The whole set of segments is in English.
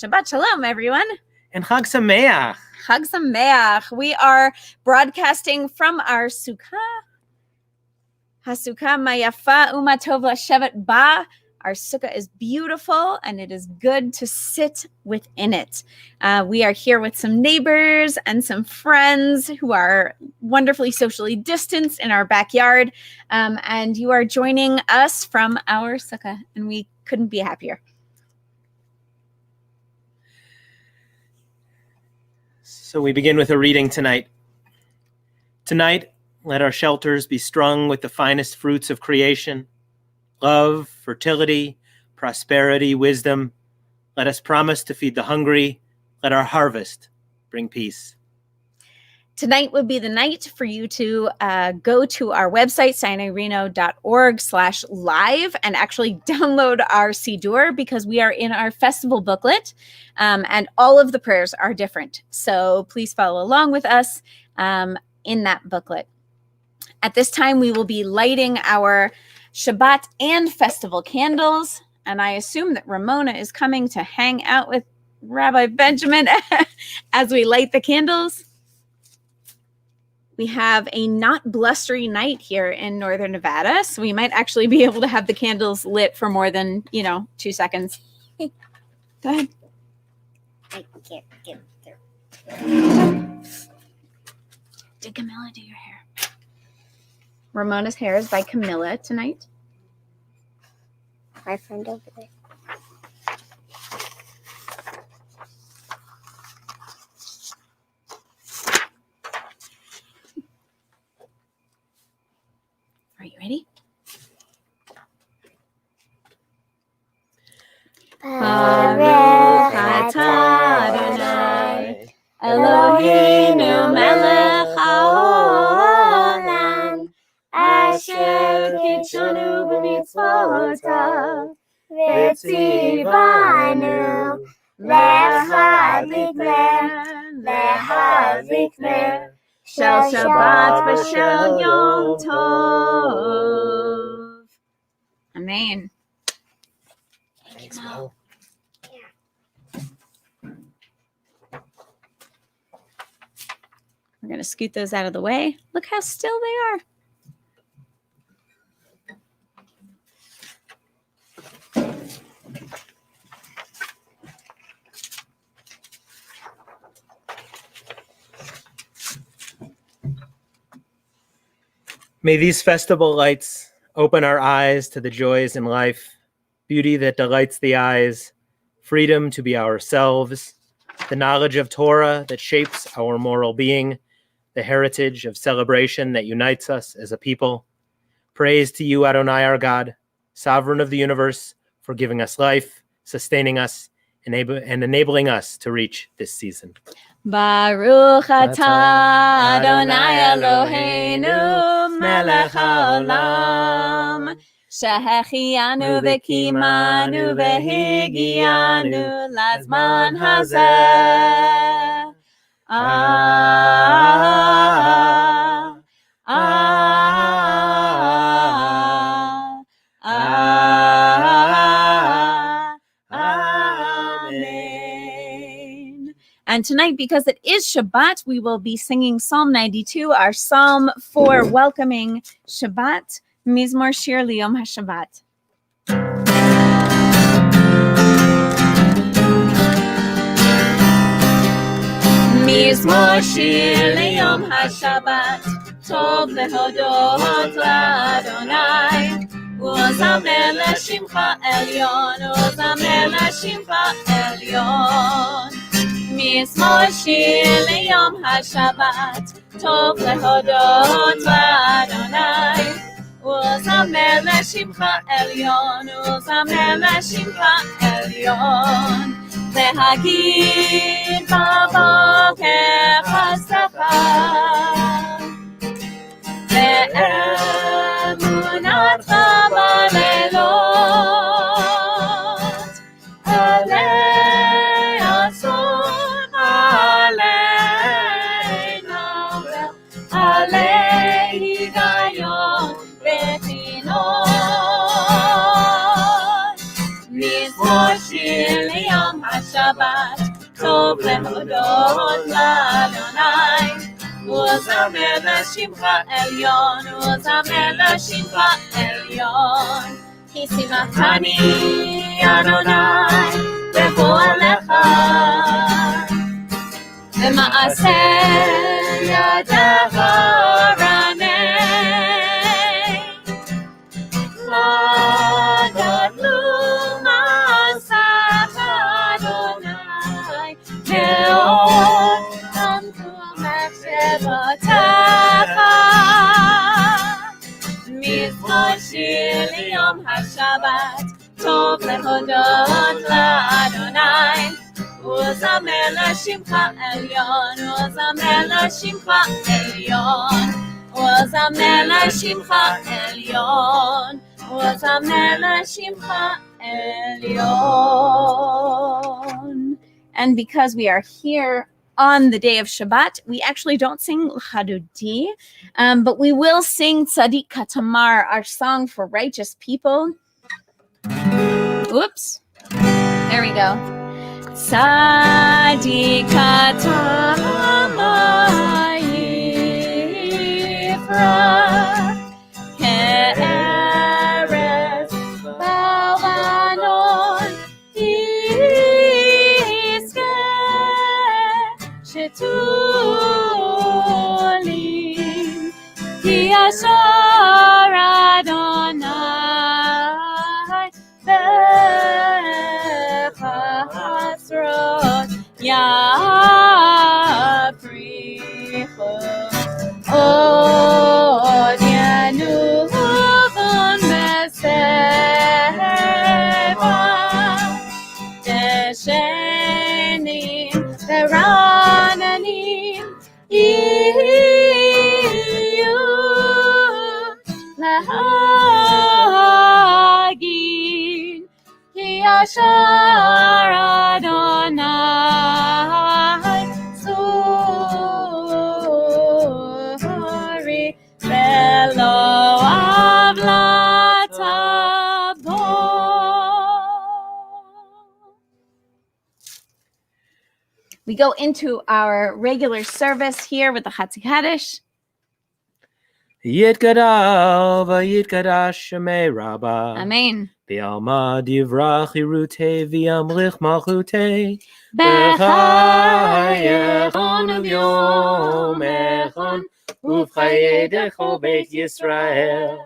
Shabbat Shalom, everyone. And Chag Sameach. Chag Sameach. We are broadcasting from our sukkah. HaSukkah Mayafa Umatov Shevet Ba. Our sukkah is beautiful, and it is good to sit within it. We are here with some neighbors and some friends who are wonderfully socially distanced in our backyard. And you are joining us from our sukkah, and we couldn't be happier. So we begin with a reading tonight. Tonight, let our shelters be strung with the finest fruits of creation, love, fertility, prosperity, wisdom. Let us promise to feed the hungry. Let our harvest bring peace. Tonight would be the night for you to go to our website, sinaiReno.org/live, and actually download our Siddur, because we are in our festival booklet, and all of the prayers are different. So please follow along with us in that booklet. At this time, we will be lighting our Shabbat and festival candles, and I assume that Ramona is coming to hang out with Rabbi Benjamin as we light the candles. We have a not blustery night here in northern Nevada, so we might actually be able to have the candles lit for more than, 2 seconds. Go ahead. I can't get through. Did Camilla do your hair? Ramona's hair is by Camilla tonight. My friend over there. Are you ready? Baruch atah Adonai, Eloheinu melech haolam, asher kitshanu b'mitzvotav, v'tzivanu להדליק נר של שבת ושל יום טוב. Amen. Thanks, Mo. We're going to scoot those out of the way. Look how still they are. May these festival lights open our eyes to the joys in life, beauty that delights the eyes, freedom to be ourselves, the knowledge of Torah that shapes our moral being, the heritage of celebration that unites us as a people. Praise to you, Adonai, our God, sovereign of the universe, for giving us life, sustaining us, and enabling us to reach this season. Baruch atah Adonai Eloheinu melech haolam, שהחיינו וקיימנו והגיענו לזמן הזה. Amen. And tonight, because it is Shabbat, we will be singing Psalm 92, our psalm for welcoming Shabbat, Mizmor Shir Liyom HaShabbat. מזמור שיר ליום השבת, טוב להודות לאדוני, וזמר לשמך עליון, וזמר לשמך עליון. מזמור שיר ליום השבת, טוב להודות לאדוני, וזמר לשמך עליון, וזמר לשמך עליון. להגיד בבוקר חסדך, ואמונתך בלילות, עלי אסון עלינו, עלי היגיון ותינון. מזמור שיר ליום השבת, טוב להודות לאדוני, וזמר לשמך עליון, וזמר לשמך עליון. כי שימחני אדוני בפועלך, ומעשה ידיך רנה. גדלו מעשיך אדוני, מאוד עמקו מחשבותיך. מזמור שיר ליום השבת, טוב להודות לאדוני, וזמר לשמך עליון, וזמר לשמך עליון, וזמר לשמך עליון, וזמר לשמך עליון. And because we are here on the day of Shabbat, we actually don't sing L'Chadodi, but we will sing Tzadik Katamar, our song for righteous people. Oops. There we go. Tzadik Katamar Yifrach Ke'eres Ba'anon Shetulim Ki Asher Adonai Bechasrot Yaprichu Od Yanuvon Beseva Deshenim Verananim Iyu Lahagin Ki Asher Adonai Suri Velo Avlatabo. We go into our regular service here with the Chatzi Kaddish. Yitgadal v'yitgadash shemei Rabbah. Amen. V'alma divrach irute v'yamlich malchute. B'chayechon uvyom echon uvchayedecho beit Yisrael.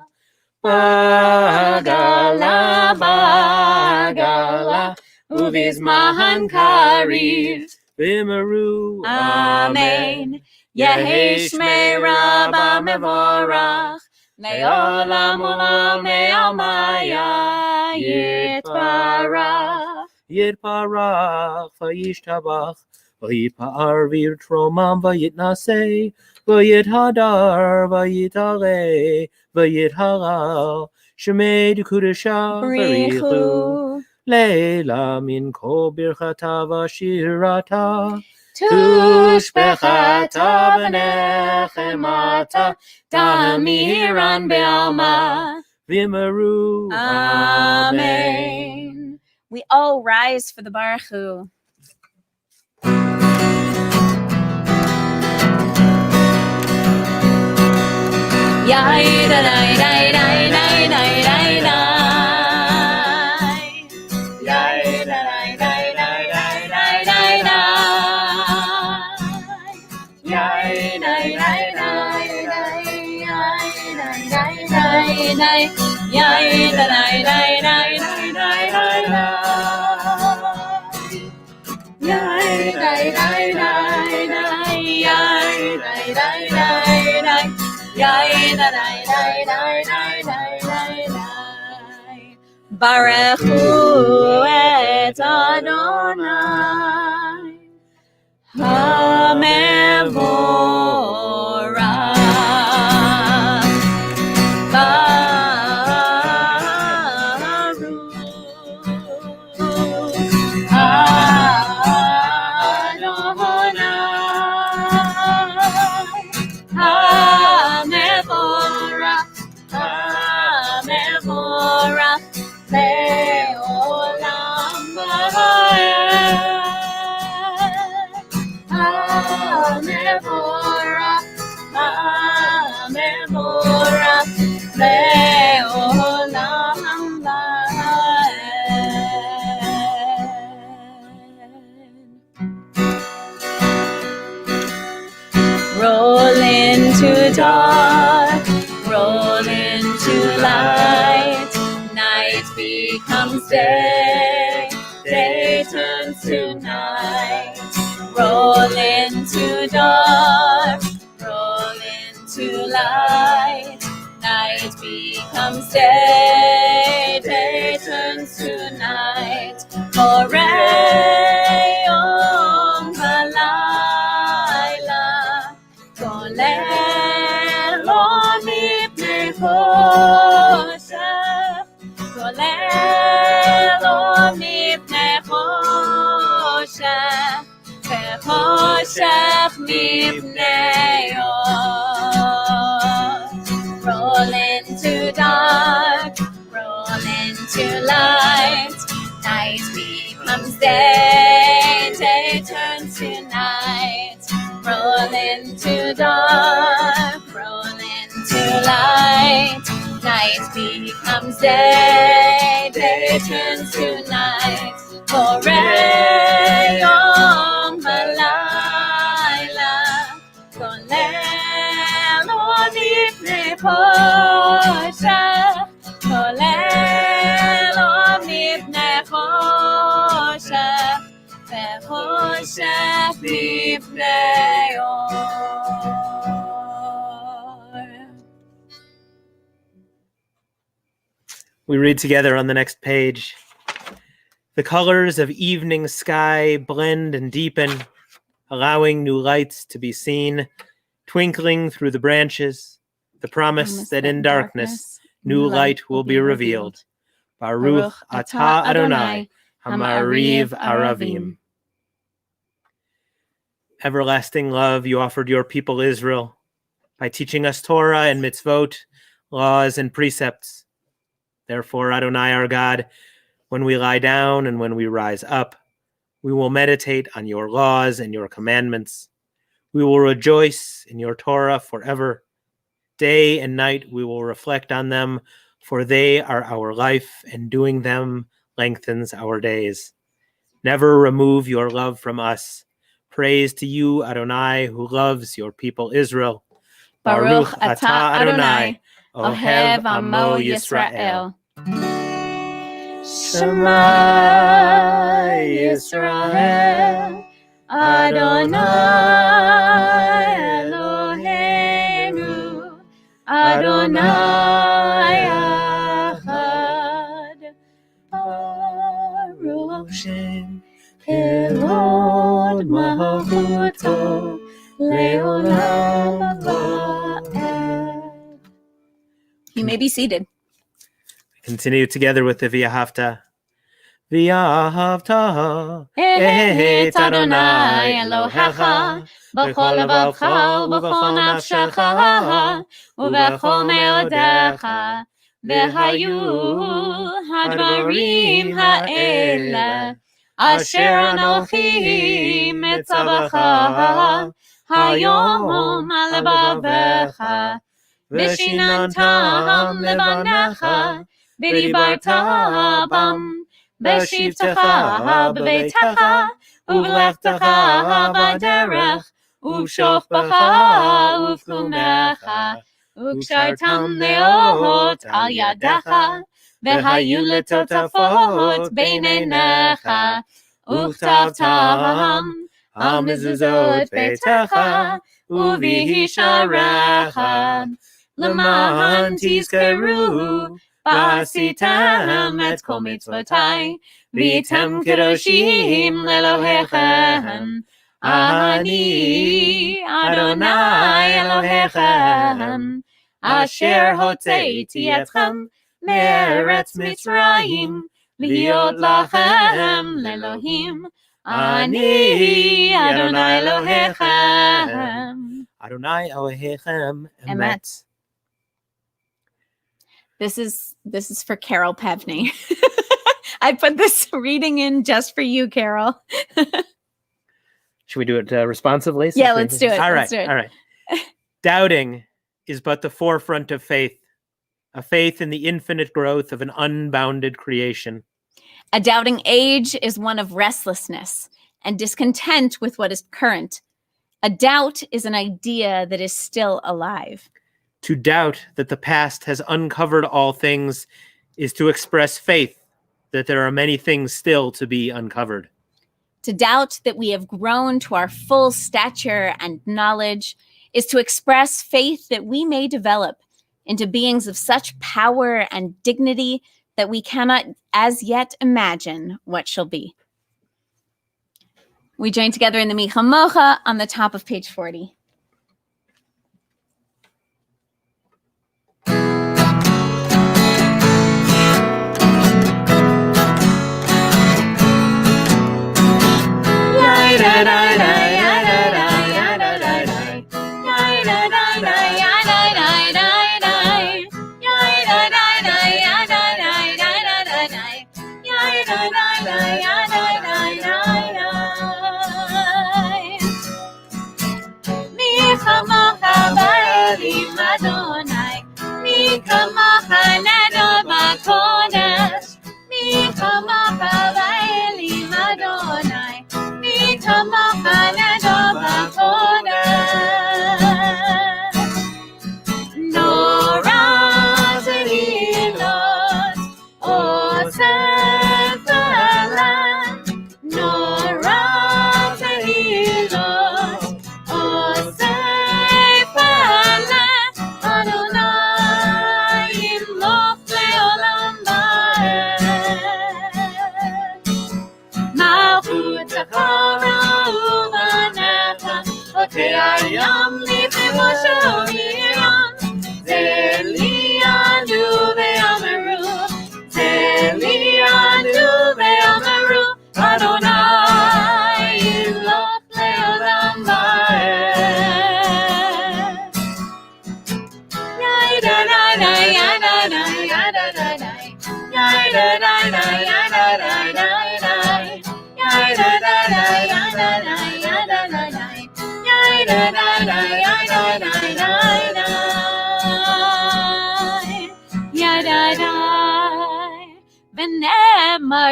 Bagala bagala uvizmahan kariv v'meru. Amen. Yehi Shmei Rabbah mevorach, me'olam olam me'almaya yitbarach. Yitbarach v'yishtabach v'yitpa'ar v'yitromam v'yitnaseh v'yithadar v'yitale v'yithalal shemei d'kudesha b'richu leila min kol birchata v'shirata tushbechata v'nechemata tamiran be'alma v'meru. Amen. We all rise for the Baruch Hu. Yai da dai dai dai dai dai dai dai. Yai da dai dai dai dai dai dai dai. Yai dai dai dai dai yai dai dai dai dai yai da dai dai dai dai dai dai dai. Yai dai dai dai dai yai dai dai dai dai yai da dai dai dai dai dai dai dai. Baruch Hu et Adonai HaMevorach Baruch Adonai HaMevorach Le'olam va'ed. HaMevorach Le'olam va'ed. Roll into dark, roll into light. Night becomes day, day turns to night. Roll into dark, roll into light. Night becomes day, day turns to night. Borei yom halayla, golel lo mipnei choshech, golel lo mipnei choshech, v'choshech mipnei or. Roll into dark, roll into light. Night becomes day, day turns to night. Roll into dark, roll into light. Night becomes day, day turns to night. Borei yom halayla, golel lo mipnei choshech, golel lo mipnei choshech, v'choshech mipnei or. We read together on the next page. The colors of evening sky blend and deepen, allowing new lights to be seen, twinkling through the branches, the promise that in darkness new light will be revealed. Baruch atah Adonai, Hamariv Aravim. Everlasting love, you offered your people Israel by teaching us Torah and mitzvot, laws and precepts. Therefore, Adonai our God, when we lie down and when we rise up, we will meditate on your laws and your commandments. We will rejoice in your Torah forever. Day and night we will reflect on them, for they are our life, and doing them lengthens our days. Never remove your love from us. Praise to you, Adonai, who loves your people Israel. Baruch atah Adonai, Ohev Amo Yisrael. Shema Yisrael, Adonai Eloheinu, Adonai Echad. Baruch Shem Kevod Malchuto Leolam Va'ed. You may be seated. Continue together with the V'ahavta. V'ahavta et Adonai Elohecha b'chol levacha u'b'chol nafshecha u'b'chol me'odecha v'hayu hadvarim ha'ele asher anochi mitzavacha hayom al levavecha ושיננתם לבניך, ודיברת בם, בשבתך בביתך, ובלכתך בדרך, ובשוכבך ובקומך, וקשרתם נאות על ידך, והיו לטוטפות בין עיניך, וכתבתם על מזוזות ביתך, ובשעריך, למען תזכרו, ועשיתם את כל מצוותי, והייתם קדושים לאלוהיכם. אני אדוני אלוהיכם, אשר הוצאתי אתכם מארץ מצרים, להיות לכם לאלוהים. אני אדוני אלוהיכם. Adonai Elohechem Emet. This is for Carol Pevney. I put this reading in just for you, Carol. Should we do it responsively? Yeah, let's do it. All right, Let's do it. all right. Doubting is but the forefront of faith, a faith in the infinite growth of an unbounded creation. A doubting age is one of restlessness and discontent with what is current. A doubt is an idea that is still alive. To doubt that the past has uncovered all things is to express faith that there are many things still to be uncovered. To doubt that we have grown to our full stature and knowledge is to express faith that we may develop into beings of such power and dignity that we cannot as yet imagine what shall be. We join together in the Mi Chamocha on the top of page 40.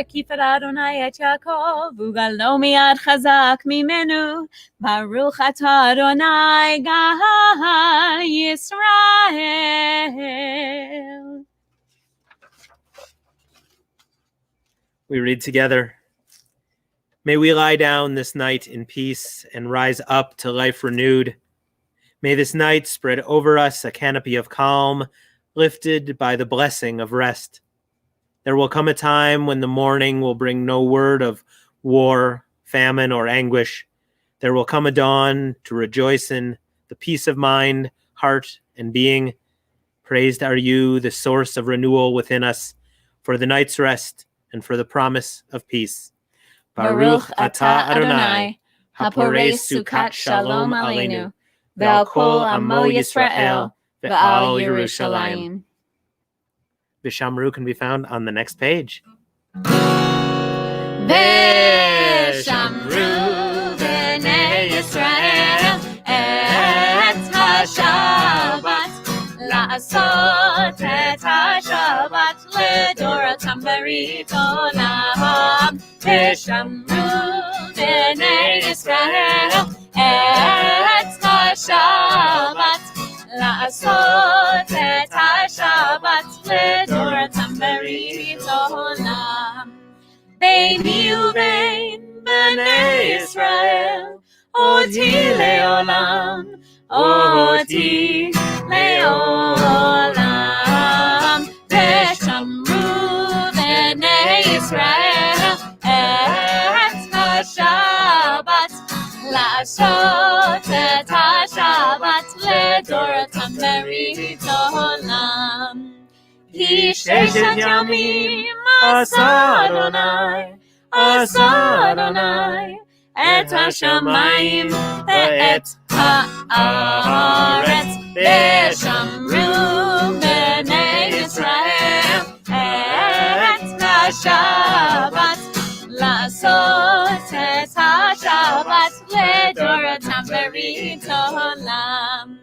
כיפר אדוני את יעקב, וגלו מיד חזק ממנו, ברוך אתה אדוני גאל ישראל. We read together. May we lie down this night in peace and rise up to life renewed. May this night spread over us a canopy of calm, lifted by the blessing of rest. There will come a time when the morning will bring no word of war, famine, or anguish. There will come a dawn to rejoice in the peace of mind, heart, and being. Praised are you, the source of renewal within us, for the night's rest and for the promise of peace. Baruch atah Adonai, haporei sukat shalom aleinu, ve'al kol amo Yisrael, ve'al Yerushalayim. Vishamru can be found on the next page. Vishamru b'nei Yisrael et ha-Shabbat לעשות את השבת לדורותם ברית עולם, ושמרו בני ישראל את השבת, לעשות את השבת לדורותם ברית עולם. ביני ובין בני ישראל אותי לעולם, אותי לעולם, ושמרו בני ישראל את השבת, לעשות את השבת לדורותם ברית עולם. כי ששת ימים עשה אדוני את השמיים ואת הארץ, ושמרו בני ישראל את השבת, לעשות את השבת לדורותם ברית עולם.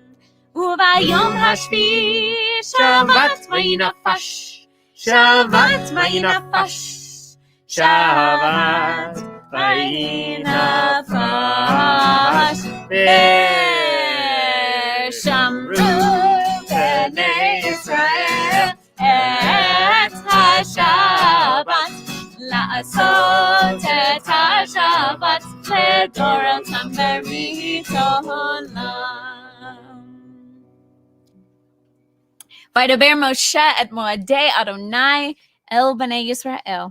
וביום השביעי שבת ויהי נפש, שבת ויהי נפש, שבת ויהי נפש, ושמרו בני ישראל את השבת, לעשות את השבת לדורותם ברית עולם. וידבר משה את מועדי אדוני אל בני ישראל.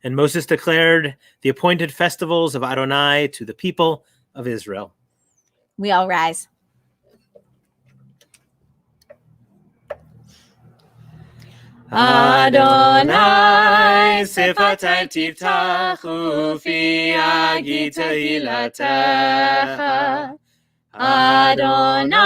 And Moses declared the appointed festivals of Adonai to the people of Israel. We all rise. Adonai sefatai tiftachu fi yagi tehilatecha. Adonai,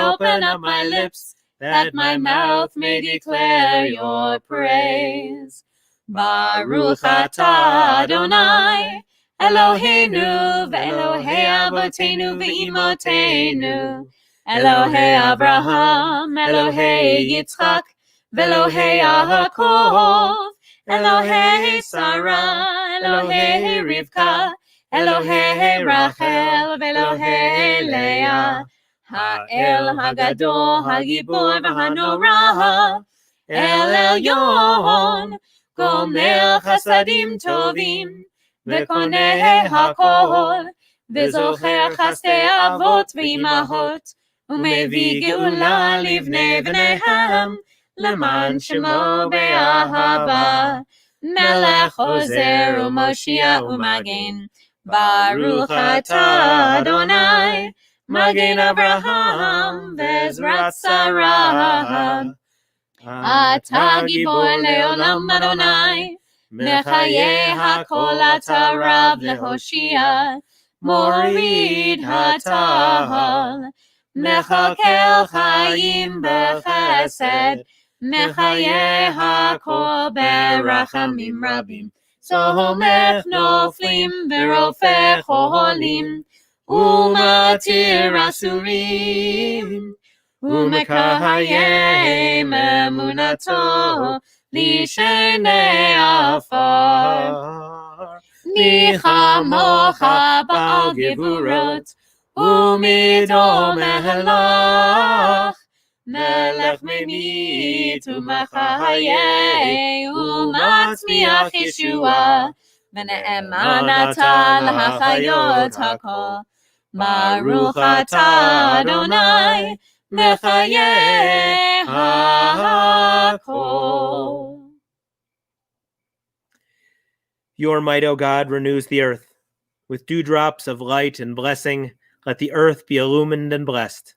open up my lips, that my mouth may declare your praise. Baruch atah Adonai, Eloheinu ve'Elohei Avotenu ve'imotenu, Elohei Abraham, Elohei Yitzchak, ve'Elohei Yaakov, Elohei Sarah, Elohei Rivka, Elohei Rachel, ve'Elohei Leah, Ha'el Hagadol, Hagibor v'Hanora, El Elyon, Gomer Chasadim Tovim, Vekoneh HaKol, Vezocher Chasdei Avot v'Imahot, Umevi Geula Livnei Bneihem, Leman Shemo Be'ahava, Melech Ozer U'Moshiach U'Magen, Baruch atah Adonai, Magen Avraham ve'Ezrat Sarah. Atah Gibor le'olam Adonai, Mechayeh hakol atah Rav lehoshia, Morid hatahal, Mechakel chayim b'chesed, Mechayeh hakol berachamim rabim, Somech noflim v'rofech oholim, Umatir asurim, Umekayem emunato lishenei afar. Nichamocha ba'al gevurot, Umidom melach, Melech memit umachayeh, Umatzmiach Yeshua, V'ne'eman atah l'hachayot hakol. Baruch atah Adonai, Mechayeh hakol. Your might, O God, renews the earth. With dewdrops of light and blessing, let the earth be illumined and blessed.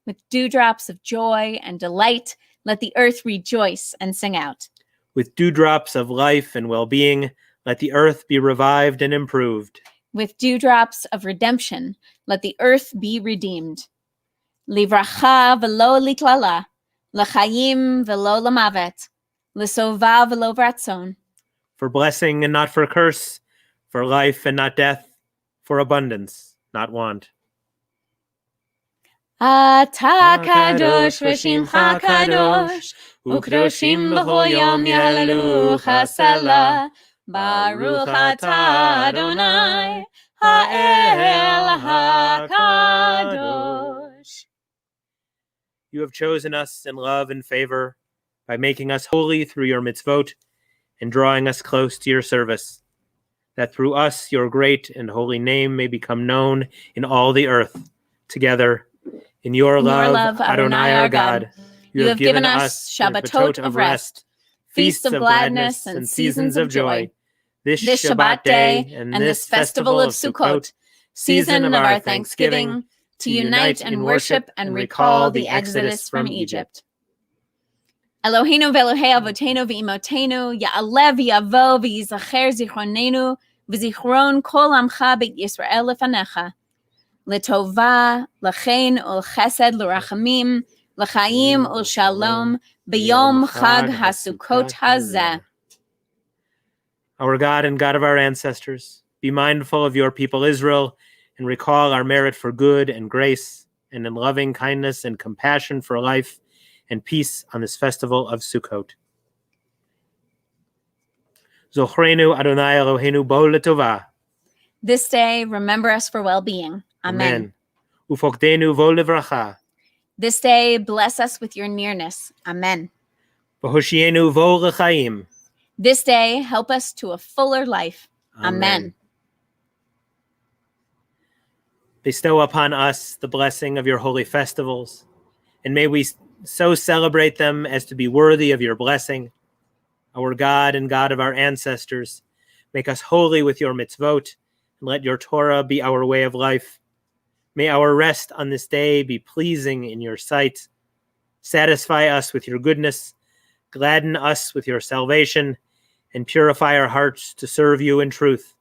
With dewdrops of joy and delight, let the earth rejoice and sing out. With dewdrops of life and well-being, let the earth be revived and improved. With dewdrops of redemption, let the earth be redeemed. Livracha v'lo liklala, l'chayim v'lo l'mavet, l'sova v'lo v'ratzon. For blessing and not for curse, for life and not death, for abundance, not want. אתה קדוש ושמך קדוש, וקדושים בכל יום יהללוך סלה. ברוך אתה אדוני, האל הקדוש. You have chosen us in love and favor by making us holy through your mitzvot and drawing us close to your service, that through us your great and holy name may become known in all the earth. Together, in your love, Adonai our God, you have given us Shabbatot of rest, feasts of gladness, and seasons of joy. This Shabbat day and this festival of Sukkot, season of our thanksgiving, to unite and worship and recall the exodus from Egypt. Eloheinu ve'Elohei avotenu ve'imotenu, ya'aleh v'yavo v'yizacher zichronenu, v'zichron kol amcha beit Yisrael lefanecha. L'tova, l'chein, ul'chesed, l'rachamim, l'chaim, ul'shalom, b'yom chag ha'Sukkot hazeh. Our God and God of our ancestors, be mindful of your people Israel, and recall our merit for good and grace, and in loving kindness and compassion for life and peace on this festival of Sukkot. Zochrenu Adonai Eloheinu bo l'tova. This day, remember us for well-being. Amen. Ufokdenu vo livracha. This day, bless us with your nearness. Amen. V'hoshienu vo l'chaim. This day, help us to a fuller life. Amen. Bestow upon us the blessing of your holy festivals, and may we so celebrate them as to be worthy of your blessing. Our God and God of our ancestors, make us holy with your mitzvot, and let your Torah be our way of life. May our rest on this day be pleasing in your sight. Satisfy us with your goodness, gladden us with your salvation, and purify our hearts to serve you in truth.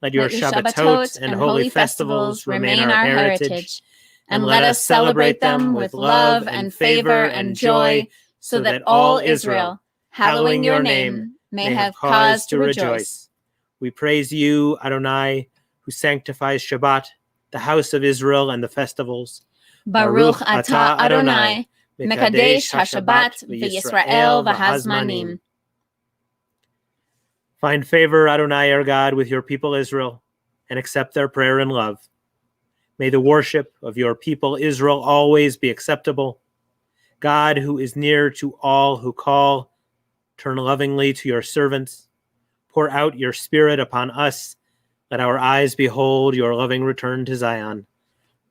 Let your Shabbatot and holy festivals remain our heritage, and let us celebrate them with love and favor and joy, so that all Israel, hallowing your name, may have cause to rejoice. We praise you, Adonai, who sanctifies Shabbat, the house of Israel and the festivals. Baruch atah Adonai, mekadesh haShabbat v'Yisrael v'hazmanim. Find favor, Adonai, our God, with your people Israel, and accept their prayer in love. May the worship of your people Israel always be acceptable. God, who is near to all who call, turn lovingly to your servants. Pour out your Spirit upon us. Let our eyes behold your loving return to Zion.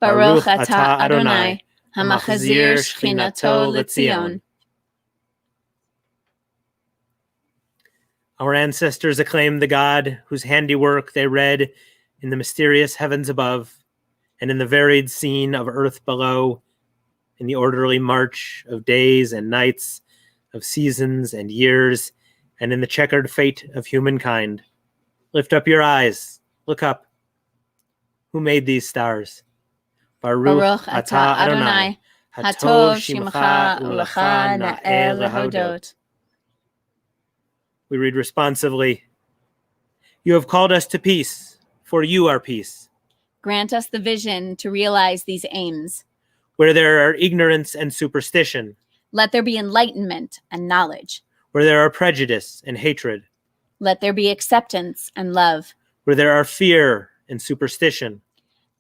Baruch atah Adonai, hamachazir shchinato l'Tzion. Our ancestors acclaimed the God whose handiwork they read in the mysterious heavens above, and in the varied scene of earth below, in the orderly march of days and nights, of seasons and years, and in the checkered fate of humankind. Lift up your eyes, look up. Who made these stars? Baruch atah Adonai, hatov shimcha u'lecha na'eh lehodot. We read responsively, you have called us to peace, for you are peace. Grant us the vision to realize these aims. Where there are ignorance and superstition, let there be enlightenment and knowledge. Where there are prejudice and hatred, let there be acceptance and love. Where there are fear and superstition,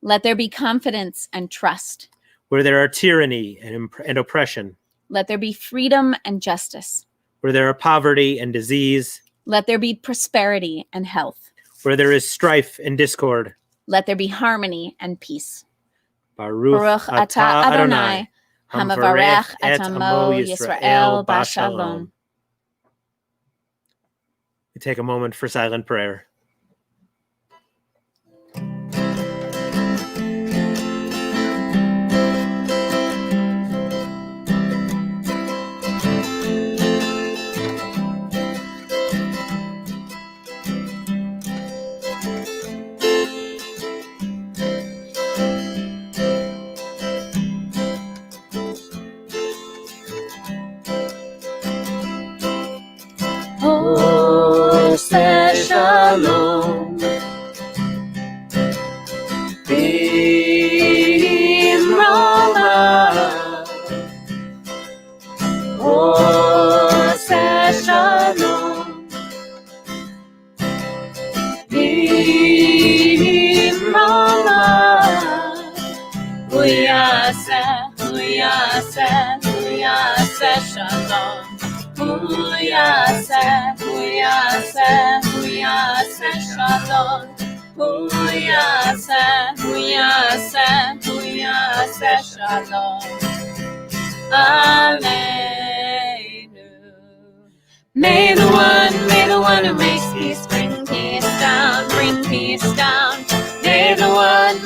let there be confidence and trust. Where there are tyranny and oppression, let there be freedom and justice. Where there are poverty and disease, let there be prosperity and health. Where there is strife and discord, let there be harmony and peace. Baruch atah Adonai, hamavarech et amo Yisrael b'shalom. We take a moment for silent prayer. Shalom. yaseh shalom. Hu yaseh shalom. Hu yaseh shalom. Aleinu. May the one who makes peace bring peace down, bring peace down. May the one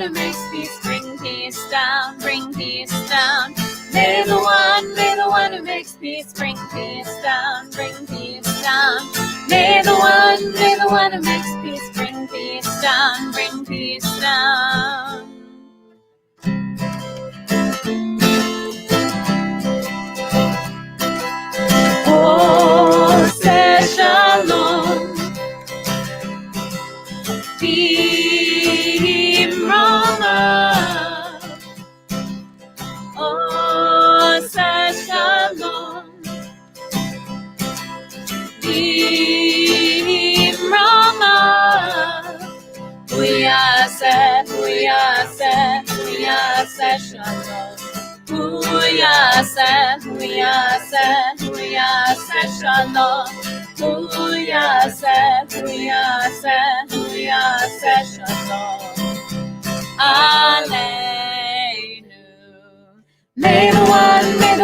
who makes peace bring peace down, bring peace down. May the one who makes peace bring peace down, bring peace down. May the one who makes peace bring peace down, bring peace down. Oseh shalom b'imroma. Oseh shalom b'imroma. Hu yaseh shalom. Hu yaseh shalom. Hu yaseh shalom. Aleinu. May the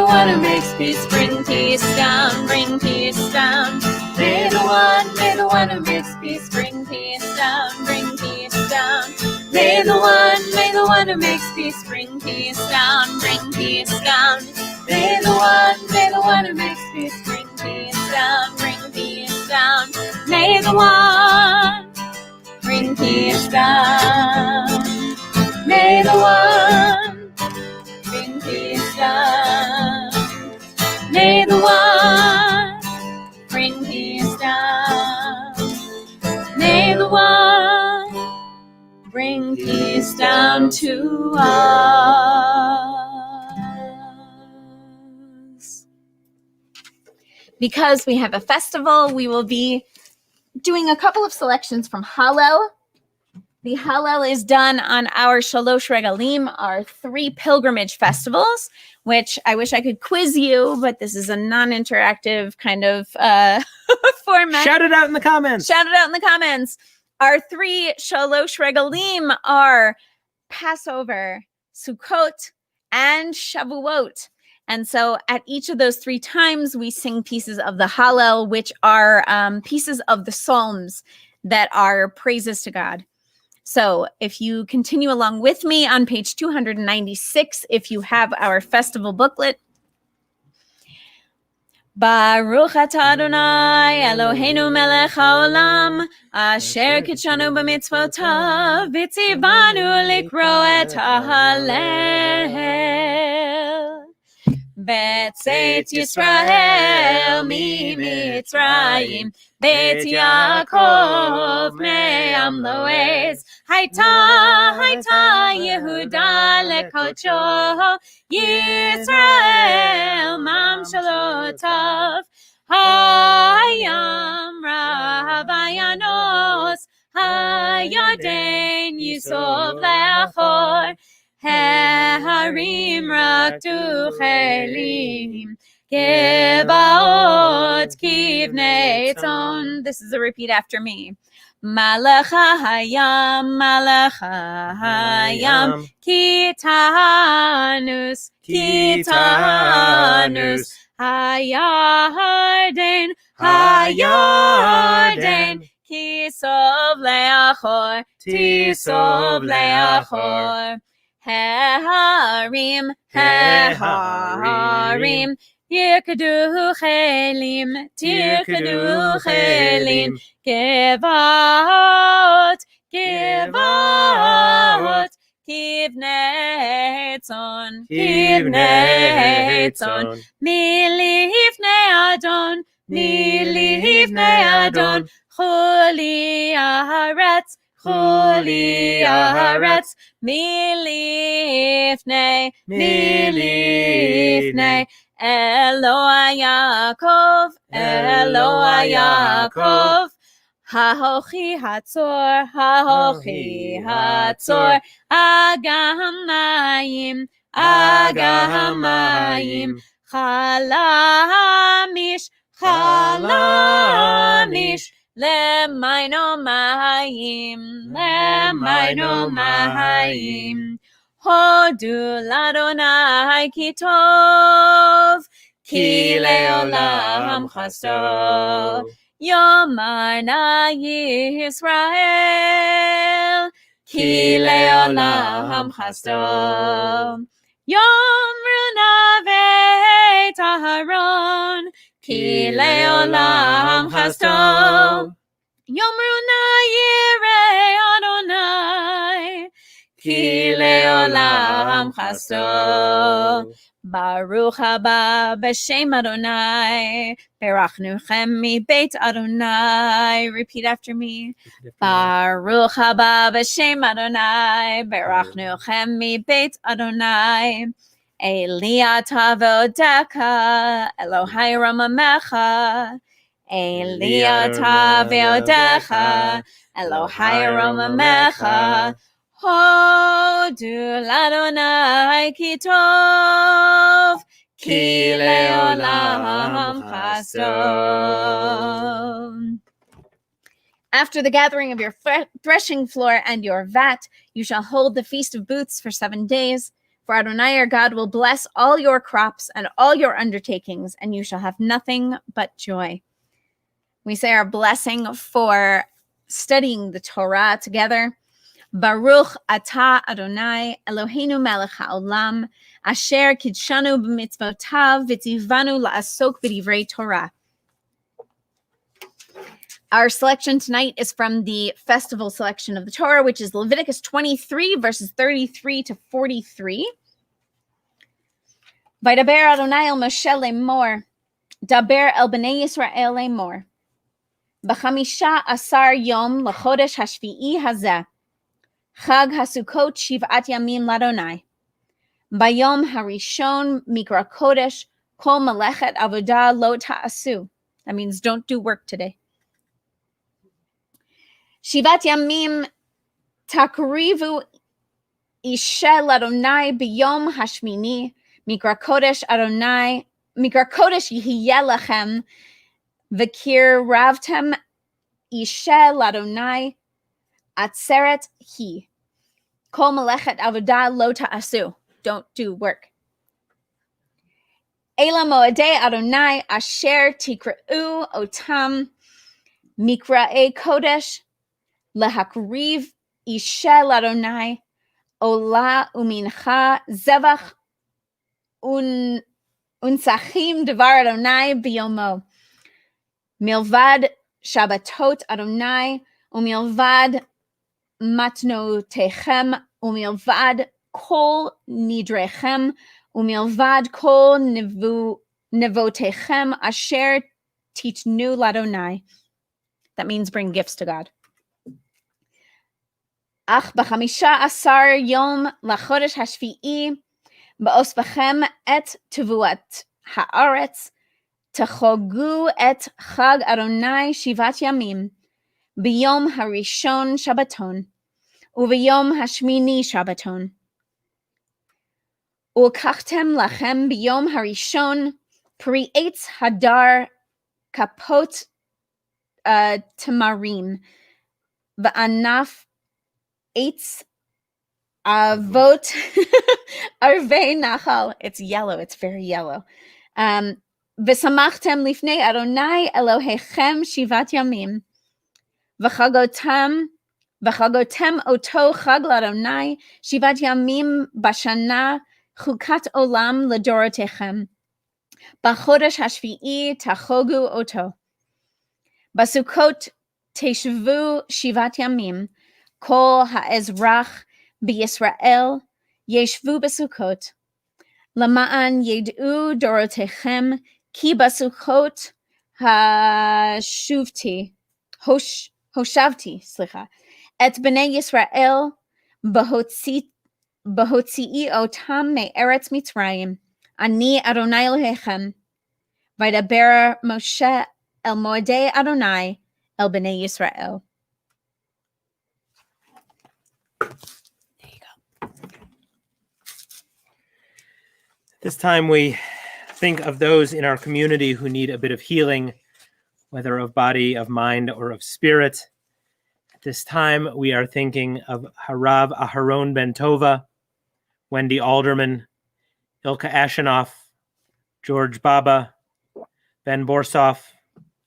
one who makes peace bring peace down, bring peace down. May the one who makes peace bring peace down, bring peace down. May the one who makes peace bring peace down, bring peace down. May the one who makes peace bring peace down, bring peace down. May the one bring peace down. May the one bring peace down. May the one bring peace down. May the one bring peace down to us. Because we have a festival, we will be doing a couple of selections from Hallel. The Hallel is done on our Shalosh Regalim, our 3 pilgrimage festivals, which I wish I could quiz you, but this is a non-interactive kind of format. Shout it out in the comments. Shout it out in the comments. Our 3 Shalosh Regalim are Passover, Sukkot, and Shavuot. And so at each of those 3 times, we sing pieces of the Hallel, which are pieces of the Psalms that are praises to God. So if you continue along with me on page 296, if you have our festival booklet. Baruch atah Adonai Eloheinu melech haolam asher kitshanu b'mitzvotav v'tzivanu likro et hallel. B'tzeit Yisrael mitzrayim Beit Yaakov me'am lo'ez Hayta Yehuda lekocho Yisrael mam shalotav Hayam ravayanos Hayoden Yisov le'achor Harim raktu chelim Gebaot kivnei tzon. This is a repeat after me. Malach hayam, kitanus, hayarden, kisov leachor, harim, Yirkadu chelim, Gevot, kivnei tzon, milifnei Adon, chuli aretz, milifnei, Eloi Yaakov, Hahochi Hatzor, Agamayim, Agahamayim. Chalamish. Chalamish. Lemaino mayim. Lemaino mayim. Hodu ladonai kitov. Ki leolam chasto. Yomar na Yisrael. Ki leolam chasto. Yomru na veit Aharon. Ki leolam chasto. Yomru na yirei Adonai. Ki leolam chasto. Baruch haba b'shem Adonai. Berachnuchem mi beit Adonai. Repeat after me. Baruch haba b'shem Adonai. Berachnuchem mi beit Adonai. Eli ata v'odecha. Elohai romamecha. Eli ata v'odecha. Elohai romamecha. Hodu ladonai kitov. Ki leolam chasto. After the gathering of your threshing floor and your vat, you shall hold the Feast of Booths for 7 days. For Adonai your God will bless all your crops and all your undertakings, and you shall have nothing but joy. We say our blessing for studying the Torah together. Baruch atah Adonai Eloheinu melech haolam asher kidshanu b'mitzvotav v'tzivanu la'asok b'divrei Torah. Our selection tonight is from the festival selection of the Torah, which is Leviticus 23, verses 33 to 43. Vaydaber Adonai el Moshe lemor, daber el bnei Yisrael lemor. B'chamisha asar yom l'chodesh hashvi'i hazeh. Chag HaSukkot Shiv'at Yamim Ladonai. Bayom Harishon Mikra Kodesh Kol Melechet Avodah Lo Ta'asu. That means don't do work today. Shivat Yamim Takrivu Ishe Ladonai Biyom Hashmini Mikra Kodesh Adonai Mikra Kodesh Yihiyeh Lachem V'kir Ravtem Ishe Ladonai Atzeret Hi. Kol Melechet Avodah Lo Ta'asu. Don't do work. Ela Moadei Adonai Asher Tikra'u Otam Mikra'e Kodesh Lehakriv Ishe Ladonai Ola Umincha Zevach Unsachim Devar Adonai Biyomo Milvad Shabbatot Adonai Umilvad Matnotechem umilvad kol nidrechem umilvad kol nevotechem asher titnu ladonai. That means bring gifts to God. Ach b'chamisha asar yom lachodesh hashvi'i ba'osbachem et tevuat haaretz techogu et chag Adonai shivat yamim b'yom harishon Shabbaton Uvayom Hashmini Shabbaton. Ulkachtem lachem biyom harishon pri eitz hadar kapot tamarim v'anaf eitz avot arvei nachal. It's yellow. It's very yellow. V'samachtem lifnei Adonai Elohechem shivat yamim v'chagotem oto chag l'Adonai shivat yamim bashana chukat olam l'dorotechem b'chodesh hashvi'i tachogu oto basukot teshvu shivat yamim kol ha'ezrach b'Yisrael yeshvu basukot lama'an yed'u dorotechem ki basukot hashuvti hoshavti et b'nei Yisrael b'hotzi'i otam me'eretz Mitzrayim ani Adonai Elohechem vaydaber Moshe el moedei Adonai el b'nei Yisrael. There you go. This time we think of those in our community who need a bit of healing, whether of body, of mind, or of spirit. At this time, we are thinking of Harav Aharon Ben Tova, Wendy Alderman, Ilka Ashenoff, George Baba, Ben Borsoff,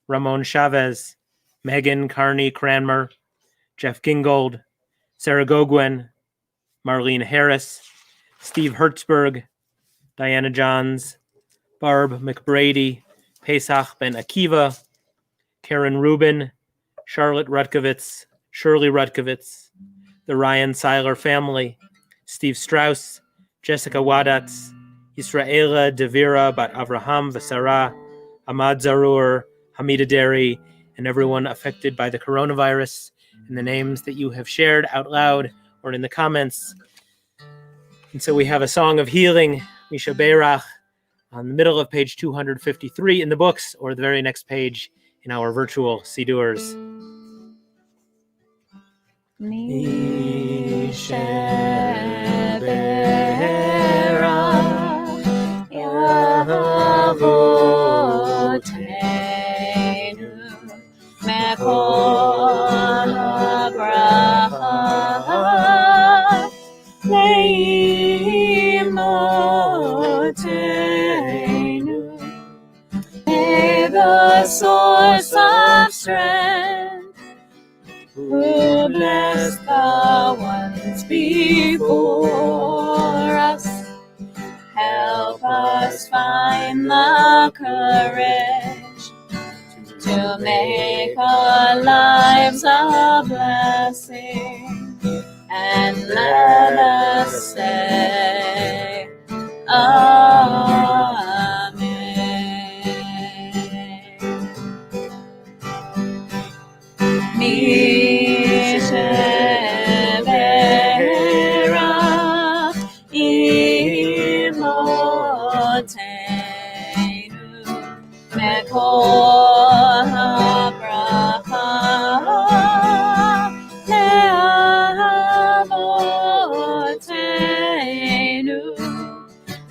Ramon Chavez, Megan Carney Cranmer, Jeff Gingold, Sarah Goguen, Marlene Harris, Steve Hertzberg, Diana Johns, Barb McBrady, Pesach Ben Akiva, Karen Rubin, Charlotte Rutkovitz, Shirley Rutkovitz, the Ryan Seiler family, Steve Strauss, Jessica Wadatz, Israela Devira Bat Avraham Vasara, Ahmad Zarur, Hamida Deri, and everyone affected by the coronavirus, and the names that you have shared out loud or in the comments. And so we have a song of healing, Misha Beirach, on the middle of page 253 in the books, or the very next page in our virtual Sidurs. Misha Beirach Yavoteinu Mekol HaBracha Leimoteinu May the source of strength who bless the ones before us, help us find the courage to make our lives a blessing, and let us say Amen. Misha Beirach Imoteinu Mekol HaBracha Le'avoteinu.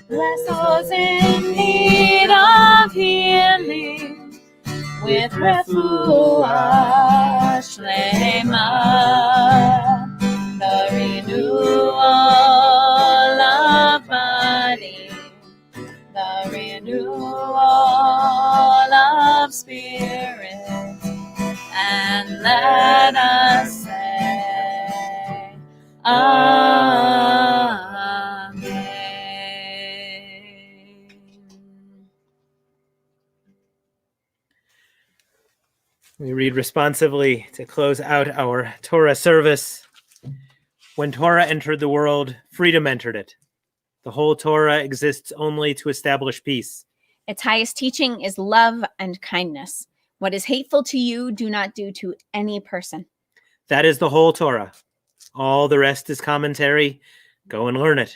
Bless those in need of healing with refuah shlema, the renewal of body, the renewal of spirit, and let us say Amen. We read responsively to close out our Torah service. When Torah entered the world, freedom entered it. The whole Torah exists only to establish peace. Its highest teaching is love and kindness. What is hateful to you, do not do to any person. That is the whole Torah. All the rest is commentary. Go and learn it.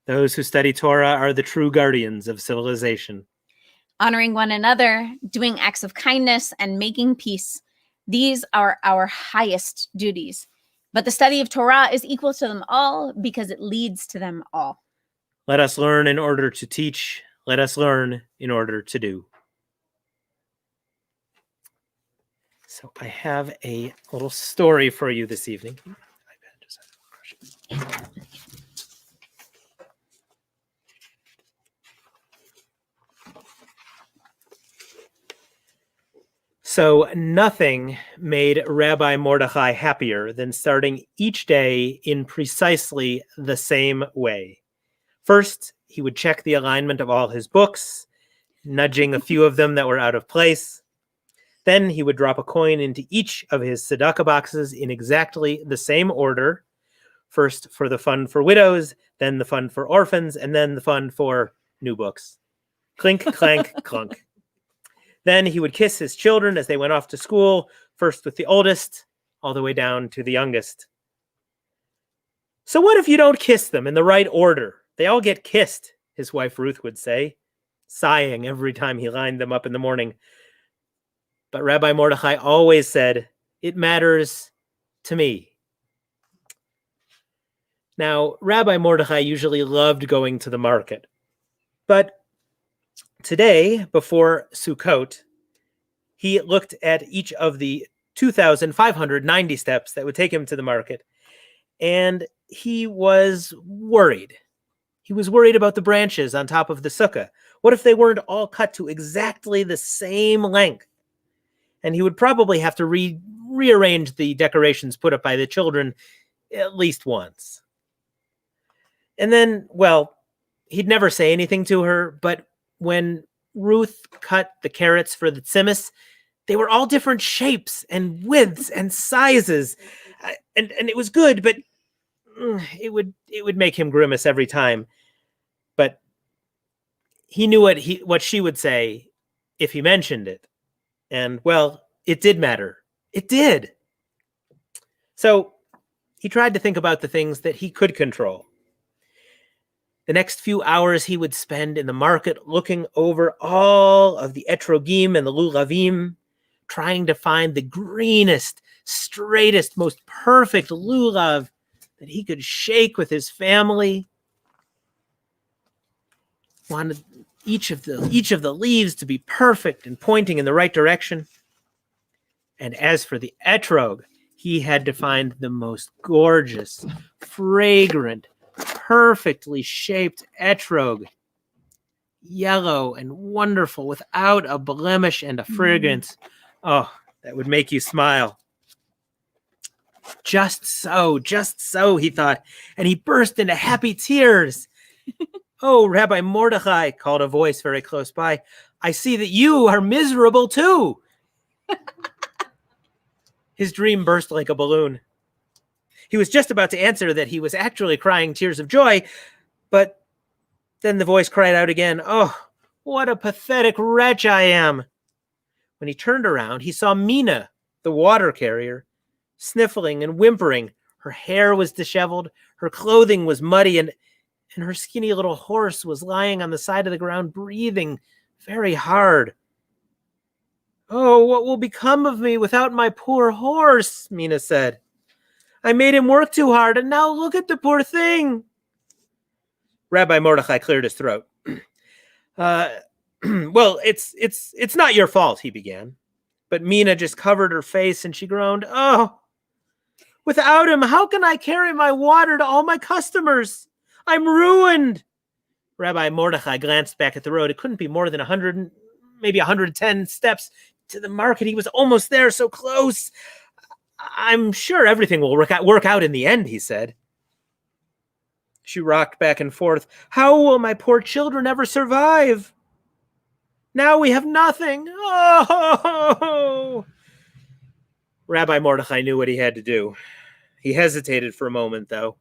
Those who study Torah are the true guardians of civilization. Honoring one another, doing acts of kindness, and making peace. These are our highest duties. But the study of Torah is equal to them all because it leads to them all. Let us learn in order to teach. Let us learn in order to do. So I have a little story for you this evening. So nothing made Rabbi Mordechai happier than starting each day in precisely the same way. First, he would check the alignment of all his books, nudging a few of them that were out of place. Then he would drop a coin into each of his tzedakah boxes in exactly the same order. First for the fund for widows, then the fund for orphans, and then the fund for new books. Clink, clank, clunk. Then he would kiss his children as they went off to school, first with the oldest, all the way down to the youngest. So what if you don't kiss them in the right order? They all get kissed, his wife Ruth would say, sighing every time he lined them up in the morning. But Rabbi Mordechai always said, it matters to me. Now, Rabbi Mordechai usually loved going to the market. But today, before Sukkot, he looked at each of the 2,590 steps that would take him to the market, and he was worried. He was worried about the branches on top of the sukkah. What if they weren't all cut to exactly the same length? And he would probably have to rearrange the decorations put up by the children at least once. And then, well, he'd never say anything to her, but when Ruth cut the carrots for the tzimmus, they were all different shapes and widths and sizes. And it was good, but it would make him grimace every time. But he knew what she would say if he mentioned it. And, well, it did matter. It did. So he tried to think about the things that he could control. The next few hours he would spend in the market looking over all of the etrogim and the lulavim, trying to find the greenest, straightest, most perfect lulav that he could shake with his family. Wanted each of the leaves to be perfect and pointing in the right direction. And as for the etrog, he had to find the most gorgeous, fragrant, perfectly shaped etrog, yellow and wonderful, without a blemish and a fragrance. Oh, that would make you smile. Just so, he thought, and he burst into happy tears. Oh, Rabbi Mordechai, called a voice very close by, I see that you are miserable too. His dream burst like a balloon. He was just about to answer that he was actually crying tears of joy, but then the voice cried out again, oh, what a pathetic wretch I am. When he turned around, he saw Mina, the water carrier, sniffling and whimpering. Her hair was disheveled, her clothing was muddy, and her skinny little horse was lying on the side of the ground, breathing very hard. Oh, what will become of me without my poor horse? Mina said. I made him work too hard, and now look at the poor thing. Rabbi Mordechai cleared his throat. Well, it's not your fault, he began. But Mina just covered her face and she groaned, oh, without him, how can I carry my water to all my customers? I'm ruined. Rabbi Mordechai glanced back at the road. It couldn't be more than 100, maybe 110 steps to the market. He was almost there, so close. I'm sure everything will work out in the end, he said. She rocked back and forth. How will my poor children ever survive? Now we have nothing. Oh! Rabbi Mordechai knew what he had to do. He hesitated for a moment, though.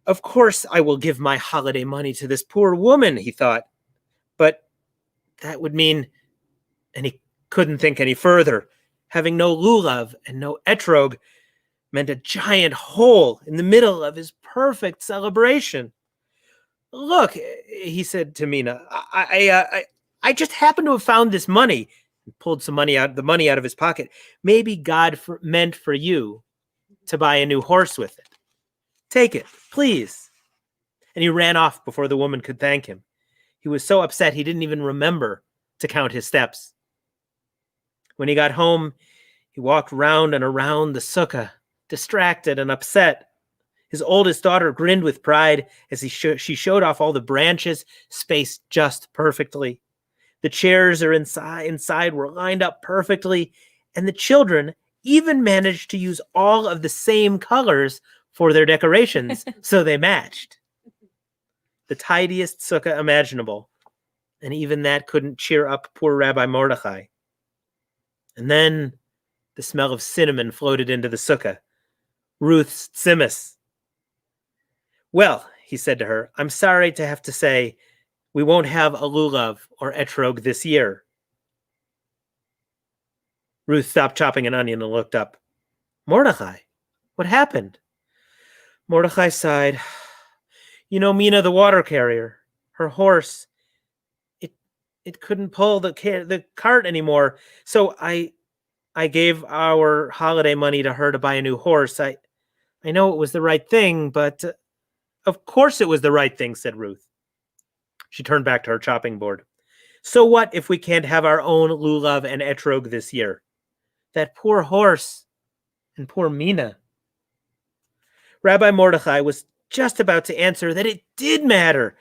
Of course I will give my holiday money to this poor woman, he thought. But that would mean, and he couldn't think any further, having no lulav and no etrog meant a giant hole in the middle of his perfect celebration. Look, he said to Mina, I just happen to have found this money, and pulled the money out of his pocket. Maybe God meant for you to buy a new horse with it. Take it, please. And he ran off before the woman could thank him. He was so upset he didn't even remember to count his steps. When he got home, he walked round and around the sukkah, distracted and upset. His oldest daughter grinned with pride as she showed off all the branches, spaced just perfectly. The chairs inside were lined up perfectly, and the children even managed to use all of the same colors for their decorations, so they matched. The tidiest sukkah imaginable, and even that couldn't cheer up poor Rabbi Mordechai. And then the smell of cinnamon floated into the sukkah. Ruth's tzimmus. Well, he said to her, I'm sorry to have to say we won't have a lulav or etrog this year. Ruth stopped chopping an onion and looked up. Mordechai, what happened? Mordechai sighed. You know Mina, the water carrier, her horse, it couldn't pull the cart anymore. So I gave our holiday money to her to buy a new horse. I know it was the right thing, but of course it was the right thing, said Ruth. She turned back to her chopping board. So what if we can't have our own lulav and etrog this year? That poor horse and poor Mina. Rabbi Mordechai was just about to answer that it did matter.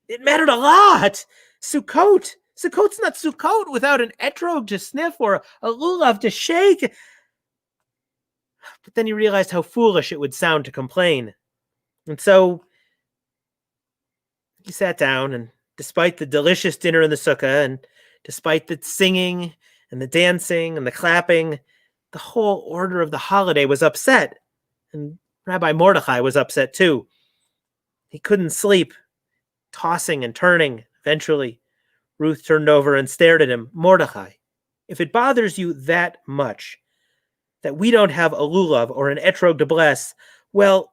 It mattered a lot. Sukkot. Sukkot's not Sukkot without an etrog to sniff or a lulav to shake. But then he realized how foolish it would sound to complain. And so he sat down, and despite the delicious dinner in the sukkah, and despite the singing and the dancing and the clapping, the whole order of the holiday was upset. And Rabbi Mordechai was upset too. He couldn't sleep, tossing and turning. Eventually, Ruth turned over and stared at him. Mordechai, if it bothers you that much that we don't have a lulav or an etrog to bless, well,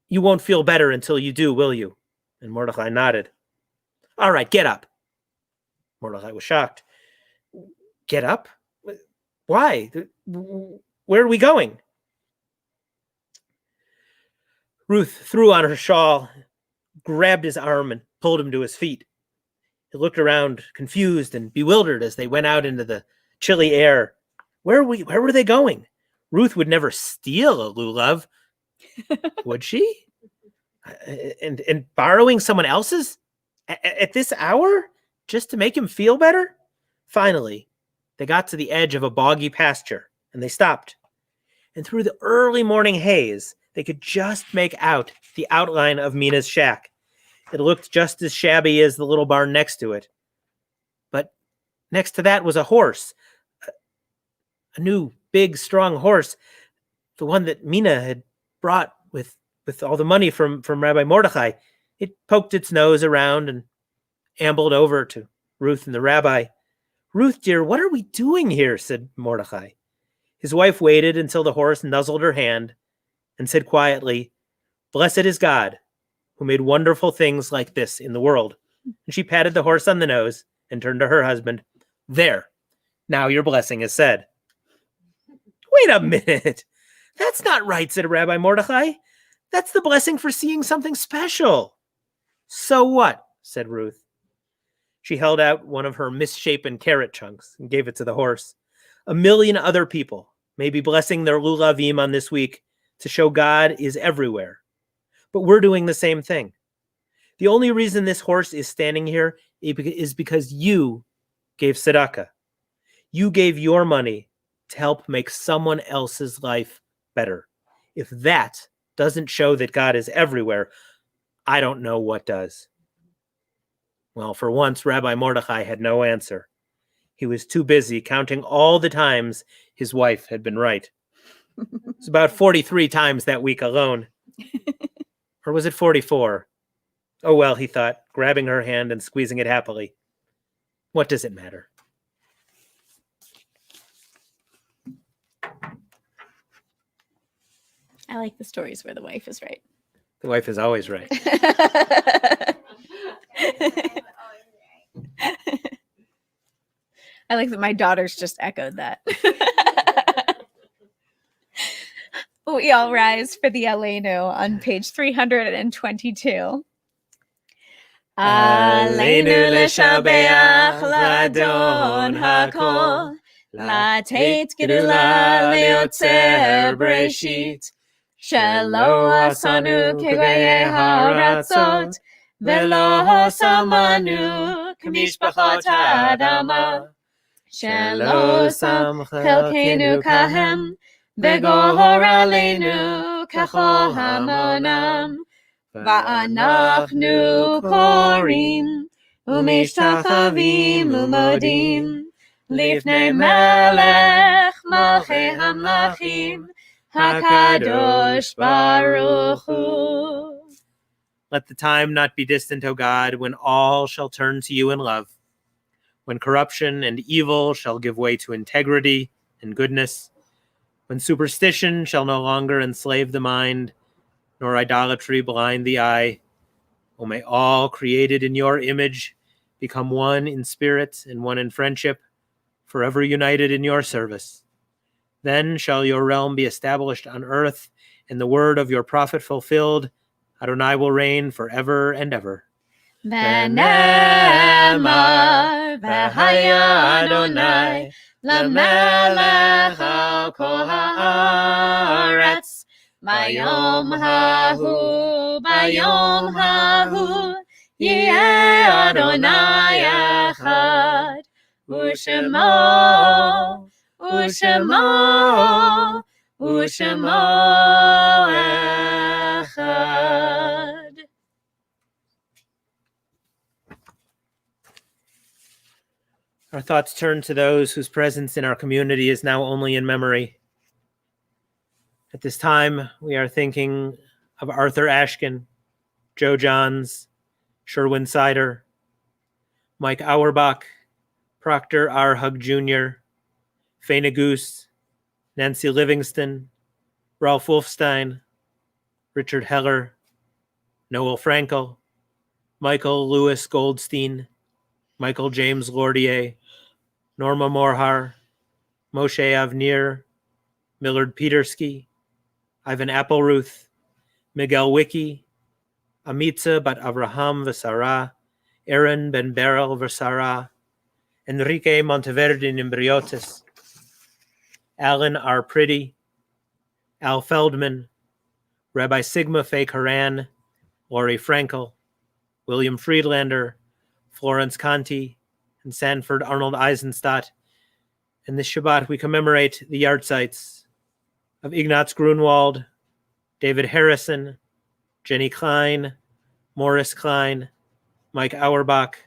you won't feel better until you do, will you? And Mordechai nodded. All right, get up. Mordechai was shocked. Get up? Why? Where are we going? Ruth threw on her shawl, grabbed his arm, and pulled him to his feet. He looked around, confused and bewildered as they went out into the chilly air. Where were they going? Ruth would never steal a lulav, would she? And borrowing someone else's at this hour just to make him feel better? Finally, they got to the edge of a boggy pasture, and they stopped. And through the early morning haze, they could just make out the outline of Mina's shack. It looked just as shabby as the little barn next to it. But next to that was a horse, a new, big, strong horse, the one that Mina had brought with all the money from Rabbi Mordechai. It poked its nose around and ambled over to Ruth and the rabbi. Ruth, dear, what are we doing here? Said Mordechai. His wife waited until the horse nuzzled her hand and said quietly, Blessed is God, who made wonderful things like this in the world. And she patted the horse on the nose and turned to her husband. There, now your blessing is said. Wait a minute. That's not right, said Rabbi Mordechai. That's the blessing for seeing something special. So what? Said Ruth. She held out one of her misshapen carrot chunks and gave it to the horse. 1 million other people may be blessing their lulavim on this week to show God is everywhere. But we're doing the same thing. The only reason this horse is standing here is because you gave tzedakah. You gave your money to help make someone else's life better. If that doesn't show that God is everywhere, I don't know what does. Well, for once, Rabbi Mordechai had no answer. He was too busy counting all the times his wife had been right. It's about 43 times that week alone. Or was it 44? Oh, well, he thought, grabbing her hand and squeezing it happily. What does it matter? I like the stories where the wife is right. The wife is always right. I like that my daughters just echoed that. We all rise for the Aleinu on page 322. Aleinu leshabeach ladon hakol, latet gedula leotzer breshit, shelo asanu kegayeh haratzot, velo samanu kemishpachot ha'adama, shelo sam chelkenu kahem, Begor aleinu kachol hamonam, va'anachnu korim, umishtachavim umodim, lifnei melech malchei hamlachim, hakadosh baruch hu. Let the time not be distant, O God, when all shall turn to you in love, when corruption and evil shall give way to integrity and goodness, when superstition shall no longer enslave the mind, nor idolatry blind the eye. O may all created in your image become one in spirit and one in friendship, forever united in your service. Then shall your realm be established on earth, and the word of your prophet fulfilled. Adonai will reign forever and ever. V'nemar v'haya Adonai Lamelech al kol haaretz Bayom hahu Yeh Adonai echad U'shemo echad. Our thoughts turn to those whose presence in our community is now only in memory. At this time, we are thinking of Arthur Ashkin, Joe Johns, Sherwin Sider, Mike Auerbach, Proctor R. Hug Jr., Faina Goose, Nancy Livingston, Ralph Wolfstein, Richard Heller, Noel Frankel, Michael Lewis Goldstein, Michael James Lordier, Norma Morhar, Moshe Avnir, Millard Petersky, Ivan Appleruth, Miguel Wicki, Amitza Bat Avraham Vasara, Aaron Ben Beryl Vasara, Enrique Monteverde Nimbriotis, Alan R. Priddy, Al Feldman, Rabbi Sigma Faye Haran, Laurie Frankel, William Friedlander, Florence Conti, and Sanford Arnold Eisenstadt. And this Shabbat we commemorate the yahrzeits of Ignaz Grunwald, David Harrison, Jenny Klein, Morris Klein, Mike Auerbach,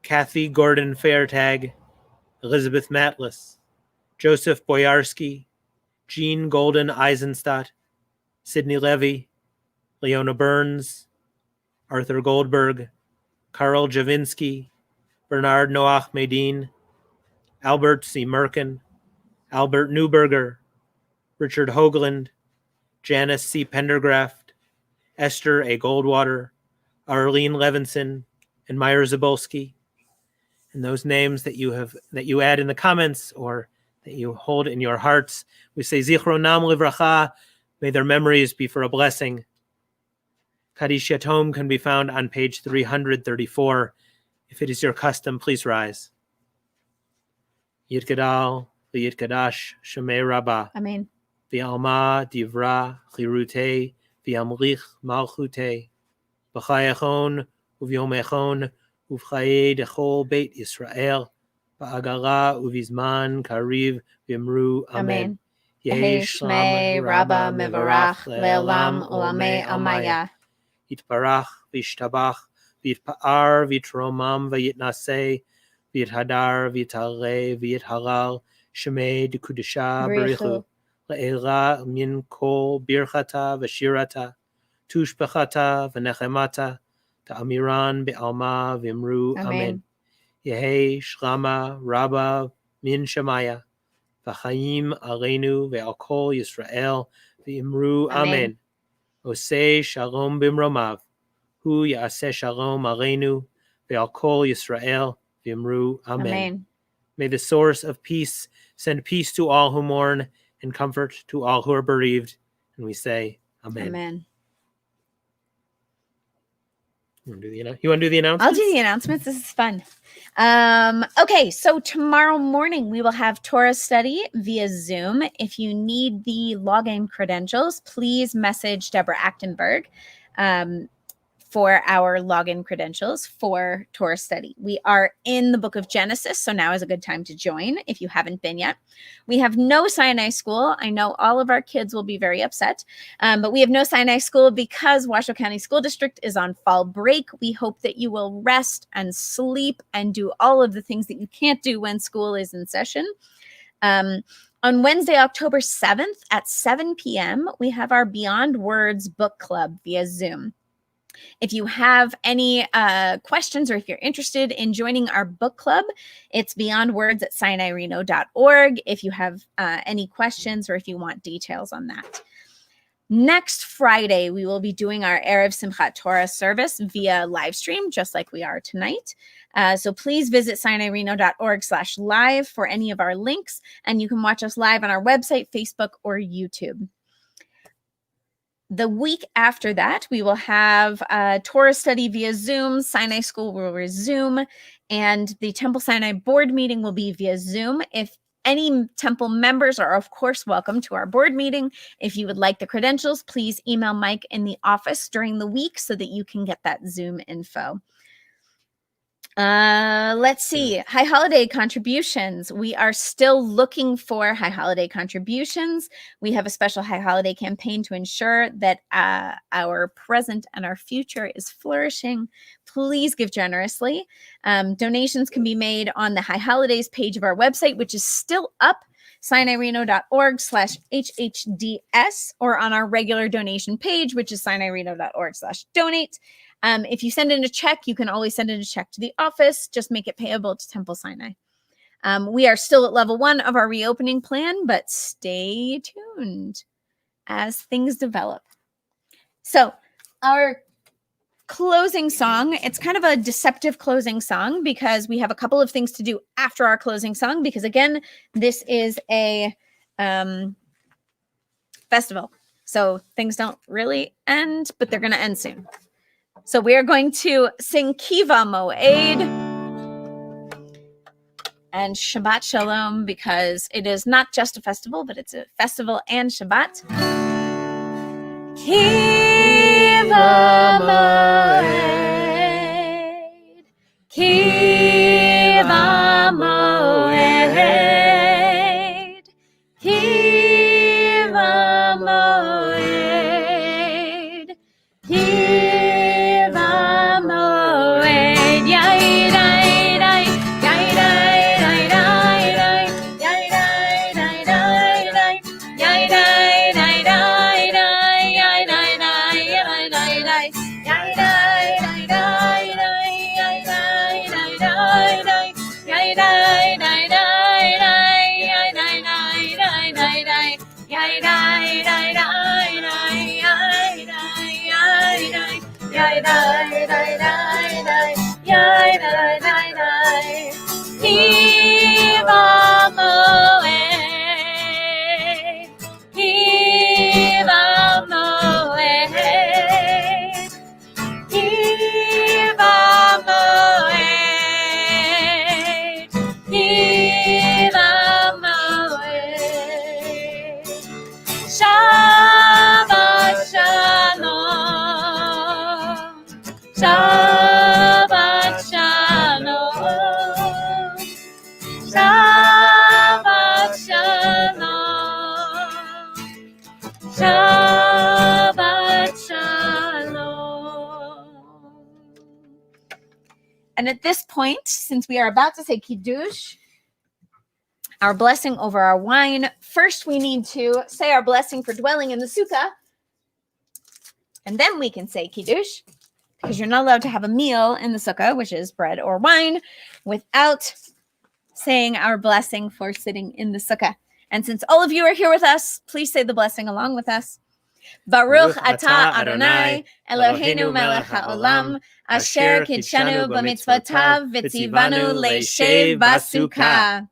Kathy Gordon Fairtag, Elizabeth Matlis, Joseph Boyarsky, Jean Golden Eisenstadt, Sidney Levy, Leona Burns, Arthur Goldberg, Karl Javinsky, Bernard Noach Medin, Albert C. Merkin, Albert Neuberger, Richard Hoagland, Janice C. Pendergraft, Esther A. Goldwater, Arlene Levinson, and Meyer Zabolski. And those names that you add in the comments or that you hold in your hearts, we say Zichronam Livracha, may their memories be for a blessing. Kaddish Yatom can be found on page 334. If it is your custom, please rise. Yitgadal, V'yitgadash, Shemei Rabbah. Amen. V'alma, Divra, Chirute, V'amlich, Malchute. B'chayachon, Uvyomechon, Uvchaye Dechol Beit Yisrael. Ba'agala, Uvizman, Kariv, V'imru. Amen. Yehi Shmei Rabba Mevarach Le'olam Olamei Amaya. Yitbarach, V'ishtabach, V'yitpa'ar, V'yitromam, V'yitnaseh, V'yithadar, V'yitaleh, V'yithalal, Shemei D'Kudisha, Berichu, Le'ela, Min Kol, Birchata, V'shirata, Tushbechata, V'nechemata, Ta'amiran, Be'alma, V'imru. Amen. Yehi Shlama, Rabba, Min Shemaya, V'chaim Aleinu, Ve'al Kol Yisrael, V'imru. Amen. Oseh Shalom Bimromav, Hu Ya'aseh Shalom Aleinu, Ve'al Kol Yisrael, V'imru. Amen. May the source of peace send peace to all who mourn and comfort to all who are bereaved. And we say, Amen. Amen. You want to do the announcements? I'll do the announcements. This is fun. Okay, so tomorrow morning we will have Torah study via Zoom. If you need the login credentials, please message Deborah Achtenberg for our login credentials for Torah study. We are in the book of Genesis, so now is a good time to join if you haven't been yet. We have no Sinai school. I know all of our kids will be very upset, but we have no Sinai school because Washoe County School District is on fall break. We hope that you will rest and sleep and do all of the things that you can't do when school is in session. On Wednesday, October 7th at 7 p.m., we have our Beyond Words book club via Zoom. If you have any questions or if you're interested in joining our book club, it's beyondwords@sinaireno.org if you have any questions or if you want details on that. Next Friday, we will be doing our Erev Simchat Torah service via live stream, just like we are tonight. So please visit sinaireno.org/live for any of our links, and you can watch us live on our website, Facebook, or YouTube. The week after that, we will have a Torah study via Zoom. Sinai School will resume, and the Temple Sinai board meeting will be via Zoom. If any Temple members are, of course, welcome to our board meeting. If you would like the credentials, please email Mike in the office during the week so that you can get that Zoom info. Let's see. High holiday contributions. We are still looking for high holiday contributions. We have a special high holiday campaign to ensure that our present and our future is flourishing. Please give generously. Donations can be made on the High Holidays page of our website, which is still up, sinaireno.org/HHDS, or on our regular donation page, which is sinaireno.org/donate. If you send in a check, you can always send in a check to the office. Just make it payable to Temple Sinai. We are still at level 1 of our reopening plan, but stay tuned as things develop. So our closing song, it's kind of a deceptive closing song because we have a couple of things to do after our closing song, because again, this is a festival. So things don't really end, but they're going to end soon. So we are going to sing Kiva Moed and Shabbat Shalom, because it is not just a festival, but it's a festival and Shabbat. Kiva Moed, Kiva Moed, Kiva Moed, Kiva Moed, yai dai dai, yai dai dai dai, yai dai dai dai, yai dai dai dai, yai dai dai, yai dai dai, yai dai dai dai, yai dai dai dai, yai dai dai dai, yai dai dai dai, yai dai dai dai, yai dai dai dai, yai dai dai dai. Kiva Moed, Kiva Moed, Kiva Moed, Kiva Moed. Shabbat Shalom, Shabbat Shalom, Shabbat Shalom, Shabbat Shalom. And at this point, since we are about to say Kiddush, our blessing over our wine, first we need to say our blessing for dwelling in the sukkah, and then we can say Kiddush, because you're not allowed to have a meal in the sukkah, which is bread or wine, without saying our blessing for sitting in the sukkah. And since all of you are here with us, please say the blessing along with us. Baruch atah Adonai Eloheinu melech haolam, asher kidshanu b'mitzvotav v'tzivanu leishev basukkah.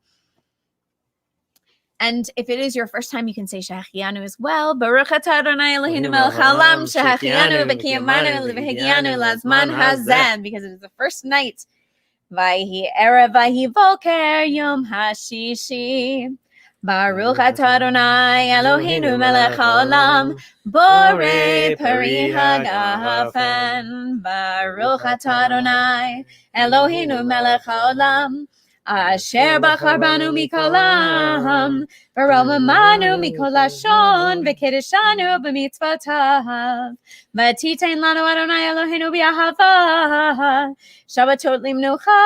And if it is your first time, you can say Shehachianu as well. Baruch atah Adonai Eloheinu melech haolam, Shehachianu v'kiyamanu v'higianu lazman hazeh, because it is the first night. Vayhi erev vayhi boker yom hashishi. Baruch atah Adonai Eloheinu melech haolam, borei peri hagafen. Baruch atah Adonai Eloheinu melech haolam, asher bachar banu mikol ha'am, v'romamanu mikol lashon, v'kiddushanu b'mitzvotav. V'titein lanu Adonai Eloheinu b'ahava, Shabbatot limnucha,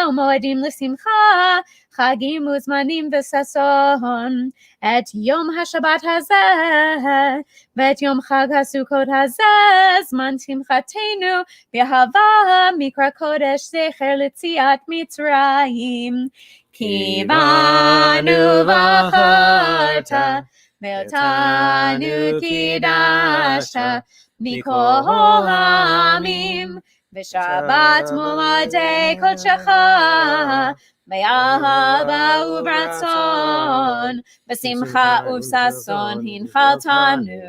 u'moedim l'simcha, chagim uzmanim v'sason, et yom haShabbat hazeh, v'et yom chag haSukkot hazeh, zman simchatenu b'ahava, mikra kodesh zecher l'tziat Mitzrayim. Kivanu v'acharta, ve'otanu kidashta, mikol ha'amim, v'shabbat moadei kodshecha, V'yahava uvratzon, v'simcha uvsason hinchaltanu,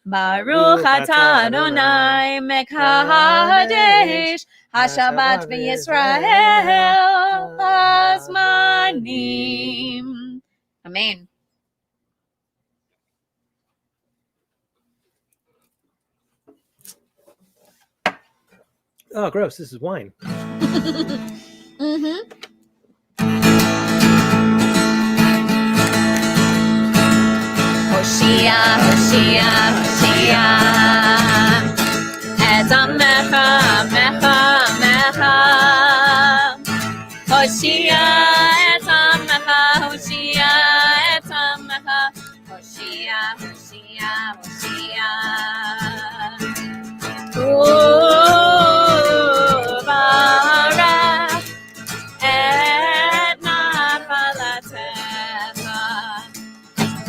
Baruch atah Adonai mekadesh Hashabbat v'Yisrael hazmanim. Amen. Oh, gross. This is wine. Mm-hmm. Hoshia, Hoshia, Hoshia. Et amecha, mecha, mecha. Hoshia, et amecha, Hoshia, et amecha. Hoshia, Hoshia, Hoshia. Uvarach et nafalatecha.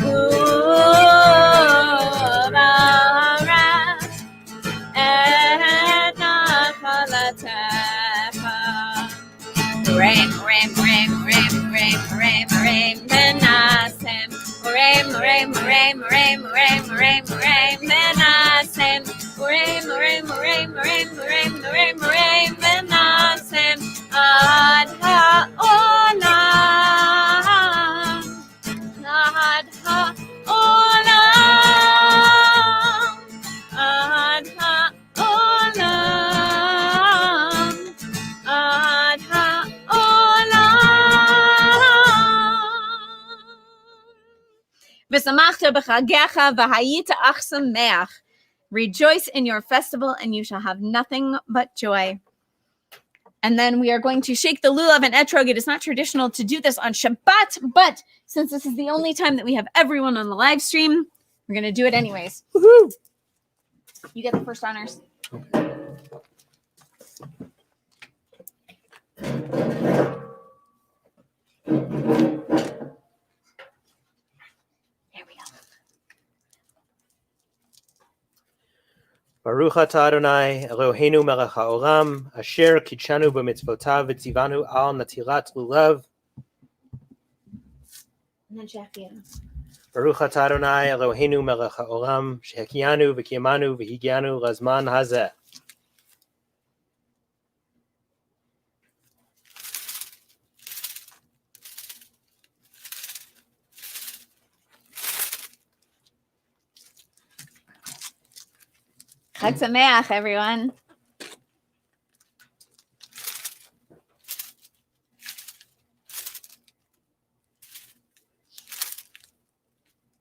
Uvarach et nafalatecha. Rain, rain, rain, rain, rain, rain, rain, menasem. Rain, rain, rain, rain, rain, rain, rain, menasem. Rain, rain, rain, rain, rain, rain, rain, menasem. Ad ha'olam. Ad ha'olam. Ad ha'olam. Ad ha'olam. V'samachta b'chagecha v'hayita ach sameach. Rejoice in your festival, and you shall have nothing but joy. And then we are going to shake the lulav and etrog. It is not traditional to do this on Shabbat, but since this is the only time that we have everyone on the live stream, we're going to do it anyways. Woohoo! You get the first honors. Here we go. Baruch atah Adonai Eloheinu melech haolam asher kitshanu b'mitzvotav v'tzivanu al natirat lulav. And then Shafia. Baruch atah Adonai Eloheinu melech haolam shehekianu v'kiyamanu v'higianu lazman hazeh. Chag Sameach, everyone.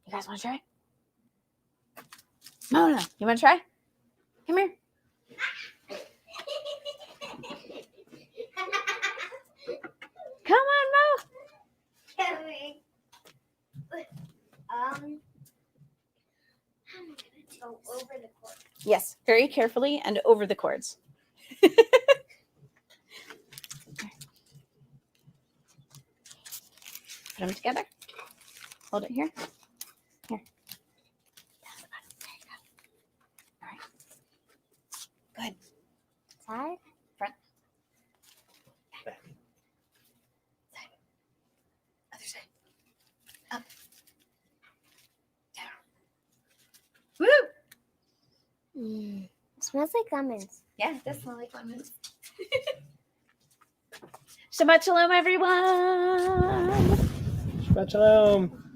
You guys want to try? No. You want to try? Come here. Come on, Mo. How am I gonna go over the court? Yes, very carefully and over the cords. Put them together. Hold it here. Here. Down the bottom. There you go. All right. Good. Side? Front. Back. Side. Other side. Up. Down. Woo! It smells like lemons. Yeah, it does smell like lemons. Shabbat shalom, everyone. Shabbat shalom.